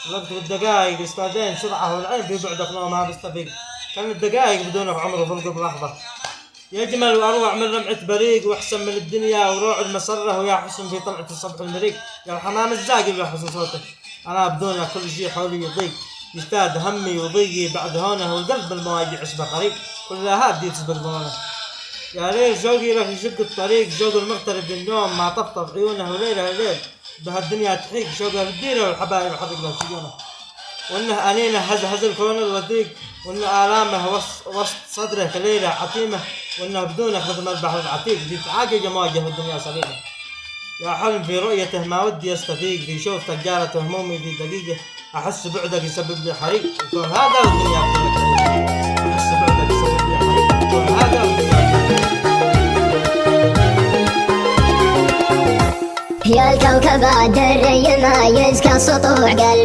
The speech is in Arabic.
الوقت بالدقائق استاذين سرعة والعين في بعدك لو ما بيستفيق. كان الدقائق بدونه عمره في القلب لحظة. يجمل واروع من رمعة بريق واحسن من الدنيا وروع المسرة ويا حسن في طلعة الصبح المريق. يا الحمام الزاقب يا حسن صوته. انا بدونه كل شي حولي يضيق. يزداد همي وضيقي بعد هونه والقلب المواجع عشبه قريب. كل هاد يسبق ظنونه. يا ليل شوقي لك يشق الطريق شوق المغترب للنوم ما طفطف عيونه وليله ليل. بهالدنيا تحيق شوقه للديره والحبايب حرق له سجونه. وانه انينه هز الكون الوثيق وانه الامه وسط صدره كليله عتيمه وانه بدونك مثل البحر العتيق ذي تعاقج مواجه الدنيا سليمه. يا حلم في رؤيته ما ودي استفيق في شوفته جارت همومي في دقيقه احس بعدك يسبب لي حريق وكون هذا والدنيا بدونك احس بعدك يسبب لي حريق وكون هذا والدنيا يا الكوكب الدري يميز كسطوع قلب